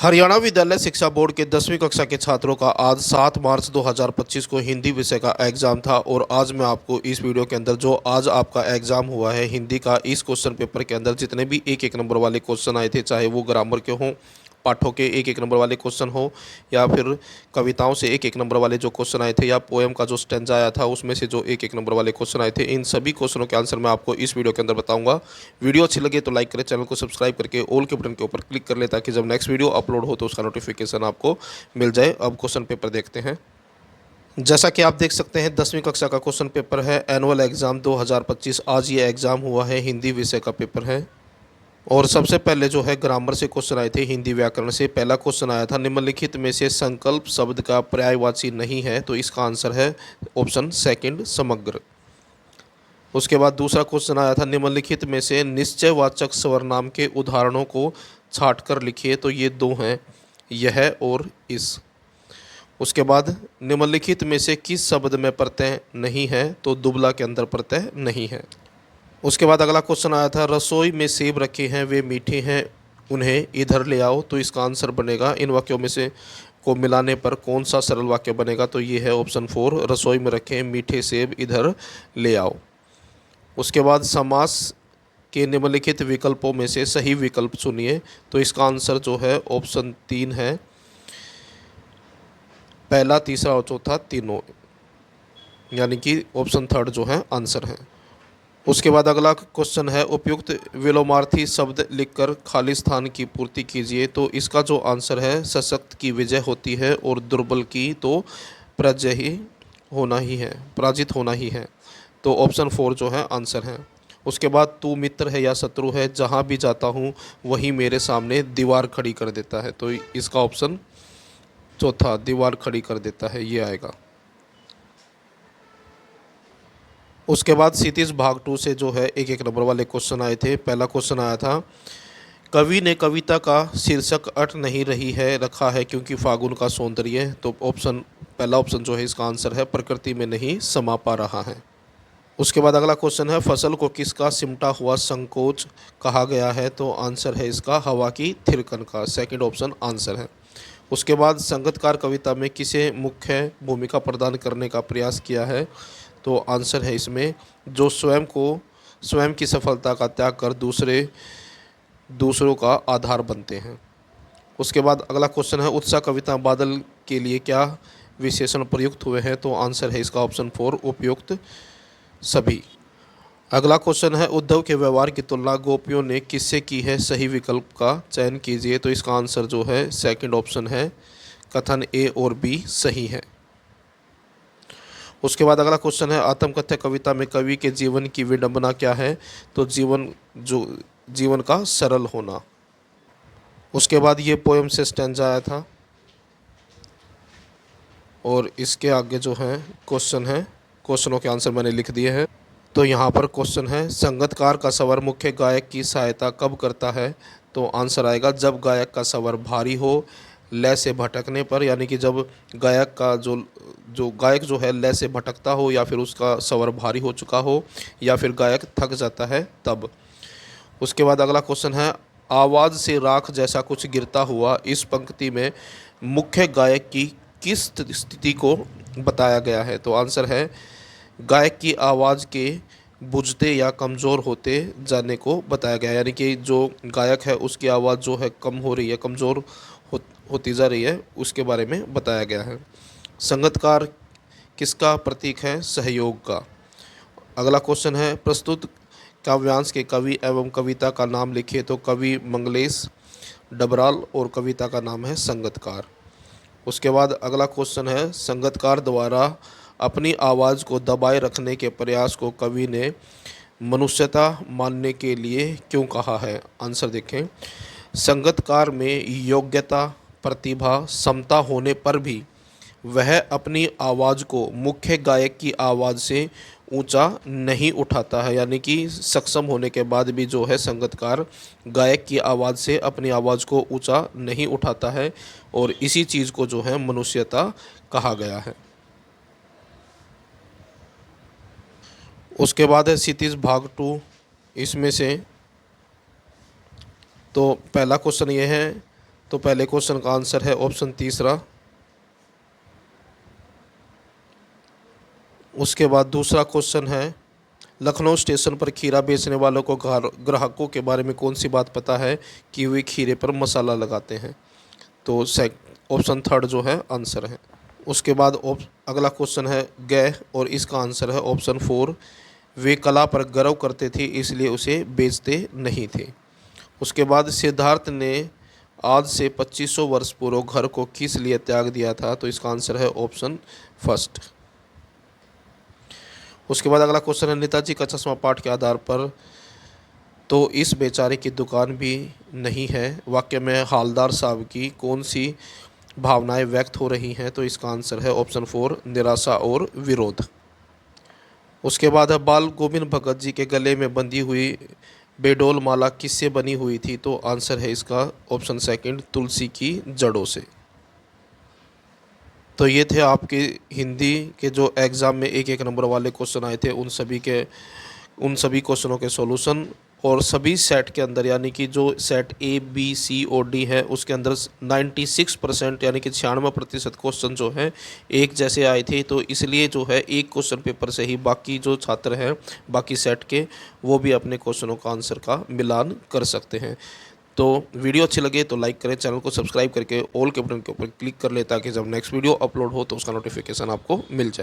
हरियाणा विद्यालय शिक्षा बोर्ड के 10वीं कक्षा के छात्रों का आज 7 मार्च 2025 को हिंदी विषय का एग्ज़ाम था। और आज मैं आपको इस वीडियो के अंदर जो आज आपका एग्ज़ाम हुआ है हिंदी का, इस क्वेश्चन पेपर के अंदर जितने भी एक एक नंबर वाले क्वेश्चन आए थे, चाहे वो ग्रामर के हों, पाठों के एक एक नंबर वाले क्वेश्चन हो, या फिर कविताओं से एक एक नंबर वाले जो क्वेश्चन आए थे, या पोएम का जो स्टेंजा आया था उसमें से जो एक एक नंबर वाले क्वेश्चन आए थे, इन सभी क्वेश्चनों के आंसर मैं आपको इस वीडियो के अंदर बताऊंगा। वीडियो अच्छी लगे तो लाइक करें, चैनल को सब्सक्राइब करके ऑल के बटन के ऊपर क्लिक कर ले, ताकि जब नेक्स्ट वीडियो अपलोड हो तो उसका नोटिफिकेशन आपको मिल जाए। अब क्वेश्चन पेपर देखते हैं। जैसा कि आप देख सकते हैं 10वीं कक्षा का क्वेश्चन पेपर है, एनुअल एग्ज़ाम 2025। आज ये एग्ज़ाम हुआ है, हिंदी विषय का पेपर है। और सबसे पहले जो है ग्रामर से क्वेश्चन आए थे, हिंदी व्याकरण से। पहला क्वेश्चन आया था, निम्नलिखित में से संकल्प शब्द का पर्यायवाची नहीं है, तो इसका आंसर है ऑप्शन सेकंड, समग्र। उसके बाद दूसरा क्वेश्चन आया था, निम्नलिखित में से निश्चयवाचक सर्वनाम के उदाहरणों को छांट कर लिखिए, तो ये दो हैं, यह और इस। उसके बाद निम्नलिखित में से किस शब्द में प्रत्यय नहीं है, तो दुबला के अंदर प्रत्यय नहीं है। उसके बाद अगला क्वेश्चन आया था, रसोई में सेब रखे हैं, वे मीठे हैं, उन्हें इधर ले आओ, तो इसका आंसर बनेगा, इन वाक्यों में से को मिलाने पर कौन सा सरल वाक्य बनेगा, तो ये है ऑप्शन 4, रसोई में रखे मीठे सेब, इधर ले आओ। उसके बाद समास के निम्नलिखित विकल्पों में से सही विकल्प चुनिए, तो इसका आंसर जो है ऑप्शन 3 है, पहला, तीसरा और चौथा तीनों, यानी कि ऑप्शन 3 जो है आंसर है। उसके बाद अगला क्वेश्चन है, उपयुक्त विलोमार्थी शब्द लिखकर खाली स्थान की पूर्ति कीजिए, तो इसका जो आंसर है, सशक्त की विजय होती है और दुर्बल की तो पराजित होना ही है, तो ऑप्शन 4 जो है आंसर है। उसके बाद तू मित्र है या शत्रु है, जहाँ भी जाता हूँ वहीं मेरे सामने दीवार खड़ी कर देता है, तो इसका ऑप्शन चौथा, दीवार खड़ी कर देता है, ये आएगा। उसके बाद क्षितिज भाग 2 से जो है एक एक नंबर वाले क्वेश्चन आए थे। पहला क्वेश्चन आया था, कवि ने कविता का शीर्षक अट नहीं रही है रखा है क्योंकि फागुन का सौंदर्य, तो पहला ऑप्शन जो है इसका आंसर है, प्रकृति में नहीं समा पा रहा है। उसके बाद अगला क्वेश्चन है, फसल को किसका सिमटा हुआ संकोच कहा गया है, तो आंसर है इसका हवा की थिरकन का, सेकंड ऑप्शन आंसर है। उसके बाद संगीतकार कविता में किसे मुख्य भूमिका प्रदान करने का प्रयास किया है, तो आंसर है इसमें जो स्वयं की सफलता का त्याग कर दूसरों का आधार बनते हैं। उसके बाद अगला क्वेश्चन है, उत्साह कविता बादल के लिए क्या विशेषण प्रयुक्त हुए हैं, तो आंसर है इसका ऑप्शन 4, उपयुक्त सभी। अगला क्वेश्चन है, उद्धव के व्यवहार की तुलना गोपियों ने किससे की है, सही विकल्प का चयन कीजिए, तो इसका आंसर जो है सेकंड ऑप्शन है, कथन ए और बी सही है। उसके बाद अगला क्वेश्चन है, आत्मकथ्य कविता में कवि के जीवन की विडंबना क्या है, तो जीवन का सरल होना। उसके बाद ये पोएम से स्टैंजा आया था, और इसके आगे जो है क्वेश्चन है, क्वेश्चनों के आंसर मैंने लिख दिए हैं। तो यहाँ पर क्वेश्चन है, संगीतकार का स्वर मुख्य गायक की सहायता कब करता है, तो आंसर आएगा जब गायक का स्वर भारी हो, लय से भटकने पर, यानी कि जब गायक का जो गायक जो है लय से भटकता हो, या फिर उसका स्वर भारी हो चुका हो, या फिर गायक थक जाता है तब। उसके बाद अगला क्वेश्चन है, आवाज़ से राख जैसा कुछ गिरता हुआ, इस पंक्ति में मुख्य गायक की किस स्थिति को बताया गया है, तो आंसर है गायक की आवाज़ के बुझते या कमज़ोर होते जाने को बताया गया है, यानी कि जो गायक है उसकी आवाज़ जो है कम हो रही है, कमज़ोर होती जा रही है, उसके बारे में बताया गया है। संगीतकार किसका प्रतीक है, सहयोग का। अगला क्वेश्चन है, प्रस्तुत काव्यांश के कवि एवं कविता का नाम लिखिए, तो कवि मंगलेश डबराल और कविता का नाम है संगीतकार। उसके बाद अगला क्वेश्चन है, संगीतकार द्वारा अपनी आवाज़ को दबाए रखने के प्रयास को कवि ने मनुष्यता मानने के लिए क्यों कहा है, आंसर देखें। संगीतकार में योग्यता, प्रतिभा, क्षमता होने पर भी वह अपनी आवाज़ को मुख्य गायक की आवाज़ से ऊंचा नहीं उठाता है, यानी कि सक्षम होने के बाद भी जो है संगीतकार गायक की आवाज़ से अपनी आवाज़ को ऊंचा नहीं उठाता है, और इसी चीज़ को जो है मनुष्यता कहा गया है। उसके बाद है क्षितिज भाग 2, इसमें से तो पहला क्वेश्चन ये है, तो पहले क्वेश्चन का आंसर है ऑप्शन तीसरा। उसके बाद दूसरा क्वेश्चन है, लखनऊ स्टेशन पर खीरा बेचने वालों को ग्राहकों के बारे में कौन सी बात पता है कि वे खीरे पर मसाला लगाते हैं? तो ऑप्शन थर्ड जो है आंसर है। उसके बाद अगला क्वेश्चन है गै, और इसका आंसर है ऑप्शन फोर। वे कला पर गर्व करते थे इसलिए उसे बेचते नहीं थे। उसके बाद सिद्धार्थ ने आज से 2500 वर्ष पूर्व घर को किस लिए त्याग दिया था? तो इसका आंसर है ऑप्शन फर्स्ट। उसके बाद अगला क्वेश्चन है, नेताजी का चश्मा पाठ के आधार पर तो इस बेचारे की दुकान भी नहीं है वाक्य में हालदार साहब की कौन सी भावनाएं व्यक्त हो रही हैं? तो इसका आंसर है ऑप्शन फोर, निराशा और विरोध। उसके बाद है, बाल गोविंद भगत जी के गले में बंधी हुई बेडोल माला किससे बनी हुई थी? तो आंसर है इसका ऑप्शन सेकंड, तुलसी की जड़ों से। तो ये थे आपके हिंदी के जो एग्ज़ाम में एक एक नंबर वाले क्वेश्चन आए थे उन सभी क्वेश्चनों के सॉल्यूशन। और सभी सेट के अंदर यानी कि जो सेट ए बी सी और डी है उसके अंदर 96% यानी कि 96% क्वेश्चन जो है एक जैसे आए थे। तो इसलिए जो है एक क्वेश्चन पेपर से ही बाकी जो छात्र हैं बाकी सेट के वो भी अपने क्वेश्चनों का आंसर का मिलान कर सकते हैं। तो वीडियो अच्छी लगे तो लाइक करें, चैनल को सब्सक्राइब करके ऑल के बटन के ऊपर क्लिक कर लें ताकि जब नेक्स्ट वीडियो अपलोड हो तो उसका नोटिफिकेशन आपको मिल जाए।